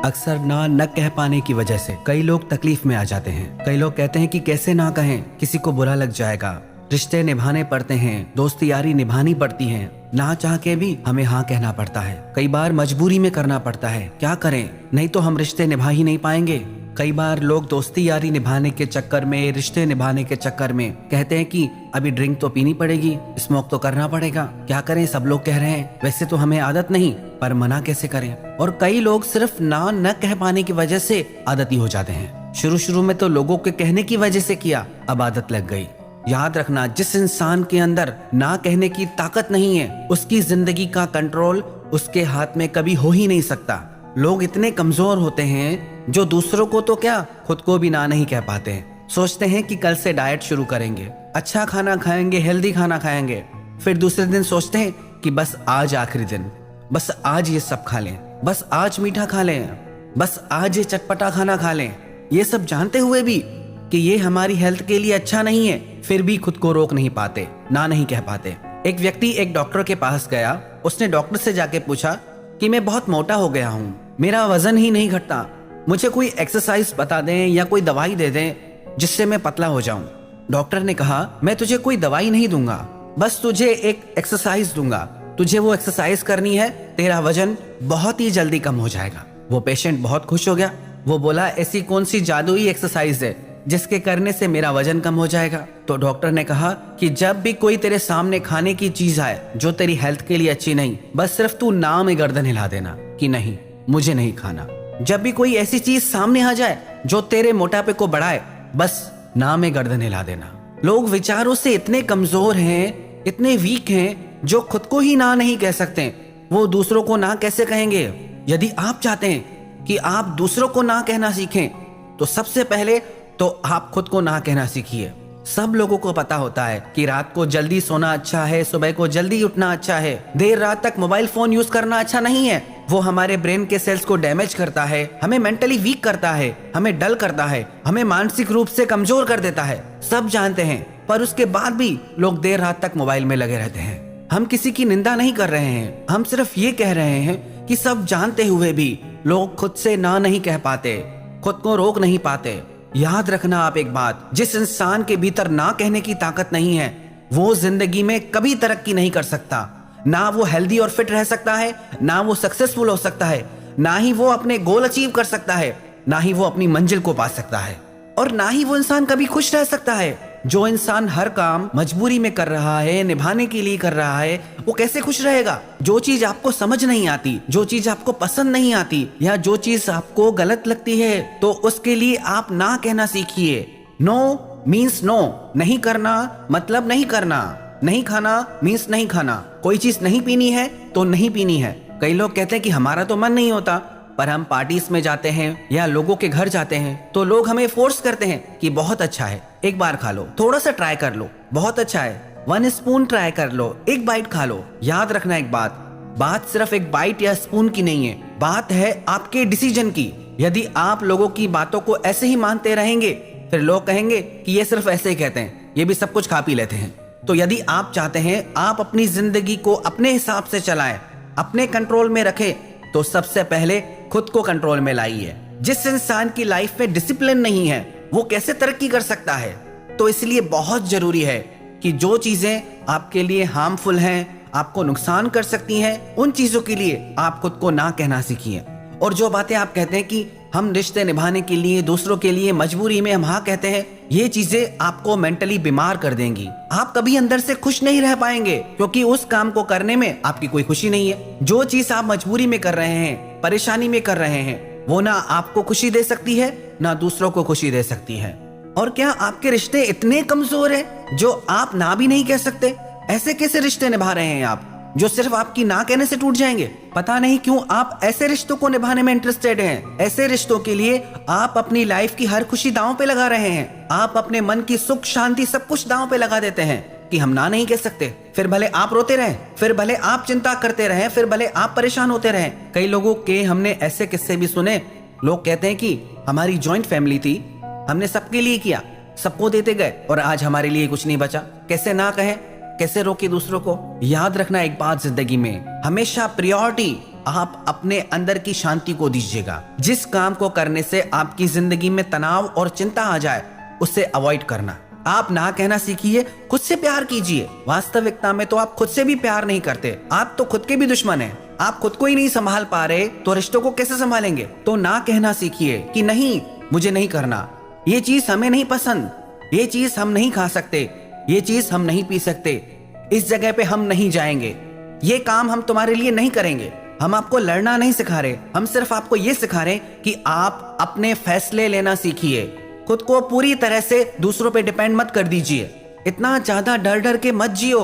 अक्सर ना न कह पाने की वजह से कई लोग तकलीफ में आ जाते हैं। कई लोग कहते हैं कि कैसे ना कहें, किसी को बुरा लग जाएगा। रिश्ते निभाने पड़ते हैं, दोस्ती यारी निभानी पड़ती है, ना चाह के भी हमें हाँ कहना पड़ता है। कई बार मजबूरी में करना पड़ता है, क्या करें, नहीं तो हम रिश्ते निभा ही नहीं पाएंगे। कई बार लोग दोस्ती यारी निभाने के चक्कर में, रिश्ते निभाने के चक्कर में कहते हैं कि अभी ड्रिंक तो पीनी पड़ेगी, स्मोक तो करना पड़ेगा, क्या करें, सब लोग कह रहे हैं, वैसे तो हमें आदत नहीं, पर मना कैसे करें। और कई लोग सिर्फ ना न कह पाने की वजह से आदती हो जाते हैं। शुरू में तो लोगों के कहने की वजह से किया, अब आदत लग गई। याद रखना, जिस इंसान के अंदर ना कहने की ताकत नहीं है, उसकी जिंदगी का कंट्रोल उसके हाथ में कभी हो ही नहीं सकता। लोग इतने कमजोर होते हैं जो दूसरों को तो क्या, खुद को भी ना नहीं कह पाते हैं। सोचते हैं कि कल से डाइट शुरू करेंगे, अच्छा खाना खाएंगे, हेल्दी खाना खाएंगे, फिर दूसरे दिन सोचते हैं कि बस आज आखिरी दिन, बस आज ये सब खा लें, बस आज मीठा खा लें, बस आज ये चटपटा खाना खा लें। ये सब जानते हुए भी कि ये हमारी हेल्थ के लिए अच्छा नहीं है, फिर भी खुद को रोक नहीं पाते, ना नहीं कह पाते। एक व्यक्ति एक डॉक्टर के पास गया। उसने डॉक्टर से जाके पूछा कि मैं बहुत मोटा हो गया हूँ, मेरा वजन ही नहीं घटता, मुझे कोई एक्सरसाइज बता दें या कोई दवाई दे दें जिससे मैं पतला हो जाऊं। डॉक्टर ने कहा, मैं तुझे कोई दवाई नहीं दूंगा, बस तुझे एक एक्सरसाइज दूंगा, तुझे वो एक्सरसाइज करनी है, तेरा वजन बहुत ही जल्दी कम हो जाएगा। वो पेशेंट बहुत खुश हो गया। वो बोला, ऐसी कौन सी जादुई एक्सरसाइज है जिसके करने से मेरा वजन कम हो जाएगा? तो डॉक्टर ने कहा कि जब भी कोई तेरे सामने खाने की चीज आए जो तेरी हेल्थ के लिए अच्छी नहीं, बस सिर्फ तू ना में गर्दन हिला देना कि नहीं, मुझे नहीं खाना। जब भी कोई ऐसी चीज सामने आ जाए जो तेरे मोटापे को बढ़ाए, बस ना में गर्दन हिला देना। लोग विचारों से इतने कमजोर हैं, इतने वीक हैं, जो खुद को ही ना नहीं कह सकते, वो दूसरों को ना कैसे कहेंगे? यदि आप चाहते हैं कि आप दूसरों को ना कहना सीखें, तो सबसे पहले तो आप खुद को ना कहना सीखिए। सब लोगों को पता होता है कि रात को जल्दी सोना अच्छा है, सुबह को जल्दी उठना अच्छा है, देर रात तक मोबाइल फोन यूज करना अच्छा नहीं है। वो हमारे ब्रेन के सेल्स को डैमेज करता है, हमें मेंटली वीक करता है, हमें डल करता है, हमें मानसिक रूप से कमजोर कर देता है। सब जानते हैं, पर उसके बाद भी लोग देर रात तक मोबाइल में लगे रहते हैं। हम किसी की निंदा नहीं कर रहे हैं, हम सिर्फ ये कह रहे हैं कि सब जानते हुए भी लोग खुद से ना नहीं कह पाते, खुद को रोक नहीं पाते। याद रखना आप एक बात, जिस इंसान के भीतर ना कहने की ताकत नहीं है, वो जिंदगी में कभी तरक्की नहीं कर सकता। ना वो हेल्दी और फिट रह सकता है, ना वो सक्सेसफुल हो सकता है, ना ही वो अपने गोल अचीव कर सकता है, ना ही वो अपनी मंजिल को पा सकता है, और ना ही वो इंसान कभी खुश रह सकता है। जो इंसान हर काम मजबूरी में कर रहा है, निभाने के लिए कर रहा है, वो कैसे खुश रहेगा? जो चीज आपको समझ नहीं आती, जो चीज आपको पसंद नहीं आती, या जो चीज आपको गलत लगती है, तो उसके लिए आप ना कहना सीखिए। नो मीन्स नो, नहीं करना मतलब नहीं करना, नहीं खाना मीन्स नहीं खाना, कोई चीज नहीं पीनी है तो नहीं पीनी है। कई लोग कहते हैं कि हमारा तो मन नहीं होता, पर हम पार्टीज में जाते हैं या लोगों के घर जाते हैं तो लोग हमें फोर्स करते हैं कि बहुत अच्छा है, एक बार खा लो, थोड़ा सा ट्राई कर लो, बहुत अच्छा है, 1 स्पून ट्राई कर लो, एक बाइट खा लो। याद रखना एक बात सिर्फ एक बाइट या स्पून की नहीं है, बात है आपके डिसीजन की। यदि आप लोगों की बातों को ऐसे ही मानते रहेंगे, फिर लोग कहेंगे कि ये सिर्फ ऐसे ही कहते हैं, ये भी सब कुछ खा पी लेते हैं। तो यदि आप चाहते हैं आप अपनी जिंदगी को अपने हिसाब से चलाएं, अपने कंट्रोल में रखें, तो सबसे पहले खुद को कंट्रोल में लाइए। जिस इंसान की लाइफ में डिसिप्लिन नहीं है, वो कैसे तरक्की कर सकता है? तो इसलिए बहुत जरूरी है कि जो चीजें आपके लिए हार्मफुल हैं, आपको नुकसान कर सकती हैं, उन चीजों के लिए आप खुद को ना कहना सीखिए। और जो बातें आप कहते हैं कि हम रिश्ते निभाने के लिए, दूसरों के लिए मजबूरी में हम हाँ कहते हैं, ये चीजें आपको मेंटली बीमार कर देंगी। आप कभी अंदर से खुश नहीं रह पाएंगे, क्योंकि उस काम को करने में आपकी कोई खुशी नहीं है। जो चीज आप मजबूरी में कर रहे हैं, परेशानी में कर रहे हैं, वो ना आपको खुशी दे सकती है, ना दूसरों को खुशी दे सकती है। और क्या आपके रिश्ते इतने कमजोर हैं जो आप ना भी नहीं कह सकते? ऐसे कैसे रिश्ते निभा रहे हैं आप जो सिर्फ आपकी ना कहने से टूट जाएंगे? पता नहीं क्यों आप ऐसे रिश्तों को निभाने में इंटरेस्टेड हैं। ऐसे रिश्तों के लिए आप अपनी लाइफ की हर खुशी दांव पे लगा रहे हैं। आप अपने मन की सुख शांति सब कुछ दांव पे लगा देते हैं कि हम ना नहीं कह सकते। फिर भले आप रोते रहें, फिर भले आप चिंता करते रहें, फिर भले आप परेशान होते रहें। कई लोगों के हमने ऐसे किस्से भी सुने। लोग कहते हैं कि हमारी ज्वाइंट फैमिली थी, हमने सबके लिए किया, सबको देते गए, और आज हमारे लिए कुछ नहीं बचा। कैसे ना कहें, कैसे रोके दूसरों को? याद रखना एक बात, जिंदगी में हमेशा प्रायोरिटी आप अपने अंदर की शांति को दीजिएगा। जिस काम को करने से आपकी जिंदगी में तनाव और चिंता आ जाए उसे अवॉइड करना। आप ना कहना सीखिए, खुद से प्यार कीजिए। वास्तविकता में तो आप खुद से भी प्यार नहीं करते, आप तो खुद के भी दुश्मन हैं। आप खुद को ही नहीं संभाल पा रहे तो रिश्तों को कैसे संभालेंगे? तो ना कहना सीखिए कि नहीं, मुझे नहीं करना, ये चीज हमें नहीं पसंद, ये चीज हम नहीं खा सकते, ये चीज हम नहीं पी सकते, इस जगह पे हम नहीं जाएंगे, ये काम हम तुम्हारे लिए नहीं करेंगे। हम आपको लड़ना नहीं सिखा रहे, हम सिर्फ आपको ये सिखा रहे कि आप अपने फैसले लेना सीखिए। खुद को पूरी तरह से दूसरों पे डिपेंड मत कर दीजिए। इतना ज्यादा डर डर के मत जियो।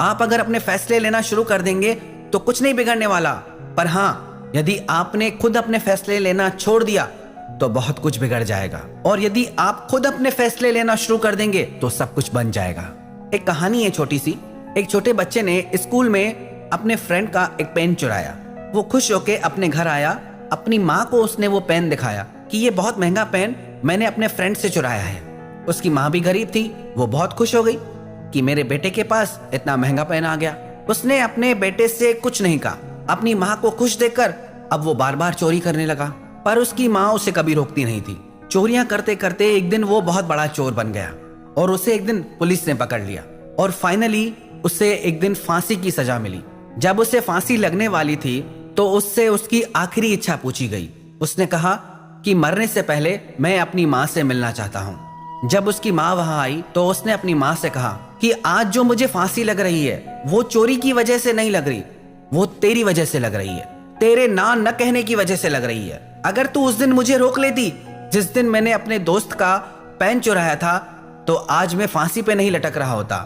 आप अगर अपने फैसले लेना शुरू कर देंगे तो कुछ नहीं बिगड़ने वाला। पर हाँ, यदि आपने खुद अपने फैसले लेना छोड़ दिया तो बहुत कुछ बिगड़ जाएगा। और यदि आप खुद अपने फैसले लेना शुरू कर देंगे तो सब कुछ बन जाएगा। एक कहानी है छोटी सी। एक छोटे बच्चे ने स्कूल में अपने फ्रेंड का एक पेन चुराया। वो खुश होके अपने घर आया, अपनी माँ को उसने वो पेन दिखाया कि ये बहुत महंगा पेन मैंने अपने फ्रेंड से चुराया है। उसकी माँ भी गरीब थी, वो बहुत खुश हो गई कि मेरे बेटे के पास इतना महंगा पेन आ गया। उसने अपने बेटे से कुछ नहीं कहा। अपनी माँ को खुश देखकर अब वो बार बार चोरी करने लगा, पर उसकी माँ उसे कभी रोकती नहीं थी। चोरियां करते करते एक दिन वो बहुत बड़ा चोर बन गया और उसे एक दिन पुलिस ने पकड़ लिया और फाइनली उसे एक दिन फांसी की सजा मिली। जब उसे फांसी लगने वाली थी तो उससे उसकी आखिरी इच्छा पूछी गई। उसने कहा कि मरने से पहले मैं अपनी माँ से मिलना चाहता हूँ। जब उसकी माँ वहां आई तो उसने अपनी माँ से कहा कि आज जो मुझे फांसी लग रही है वो चोरी की वजह से नहीं लग रही, वो तेरी वजह से लग रही है, तेरे ना न कहने की वजह से लग रही है। अगर तू उस दिन मुझे रोक लेती जिस दिन मैंने अपने दोस्त का पेन चुराया था तो आज मैं फांसी पे नहीं लटक रहा होता,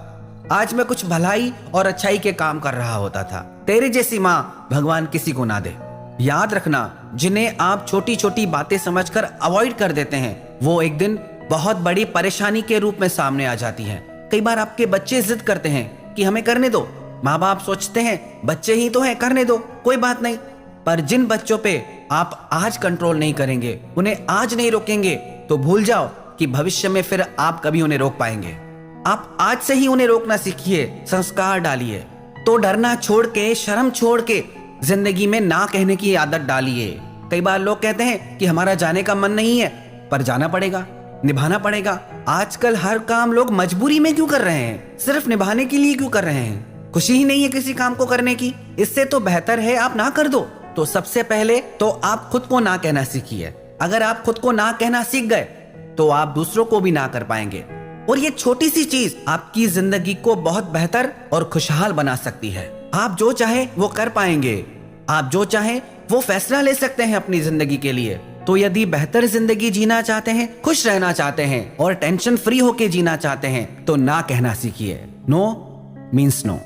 आज मैं कुछ भलाई और अच्छाई के काम कर रहा होता था। तेरे जैसी माँ भगवान किसी को ना दे। याद रखना, जिन्हें आप छोटी छोटी बातें समझकर अवॉइड कर देते हैं वो एक दिन बहुत बड़ी परेशानी के रूप में सामने आ जाती हैं। कई बार आपके बच्चे जिद करते हैं कि हमें करने दो। माँ बाप सोचते हैं बच्चे ही तो हैं, करने दो, कोई बात नहीं। पर जिन बच्चों पे आप आज कंट्रोल नहीं करेंगे, उन्हें आज नहीं रोकेंगे, तो भूल जाओ कि भविष्य में फिर आप कभी उन्हें रोक पाएंगे। आप आज से ही उन्हें रोकना सीखिए, संस्कार डालिए। तो डरना छोड़ के, शर्म छोड़ के जिंदगी में ना कहने की आदत डालिए। कई बार लोग कहते हैं कि हमारा जाने का मन नहीं है, पर जाना पड़ेगा, निभाना पड़ेगा। आजकल हर काम लोग मजबूरी में क्यों कर रहे हैं, सिर्फ निभाने के लिए क्यों कर रहे हैं? खुशी ही नहीं है किसी काम को करने की। इससे तो बेहतर है आप ना कर दो। तो सबसे पहले तो आप खुद को ना कहना सीखिए। अगर आप खुद को ना कहना सीख गए तो आप दूसरों को भी ना कर पाएंगे। और ये छोटी सी चीज आपकी जिंदगी को बहुत बेहतर और खुशहाल बना सकती है। आप जो चाहे वो कर पाएंगे, आप जो चाहे वो फैसला ले सकते हैं अपनी जिंदगी के लिए। तो यदि बेहतर जिंदगी जीना चाहते हैं, खुश रहना चाहते हैं और टेंशन फ्री होके जीना चाहते हैं तो ना कहना सीखिए। No means no.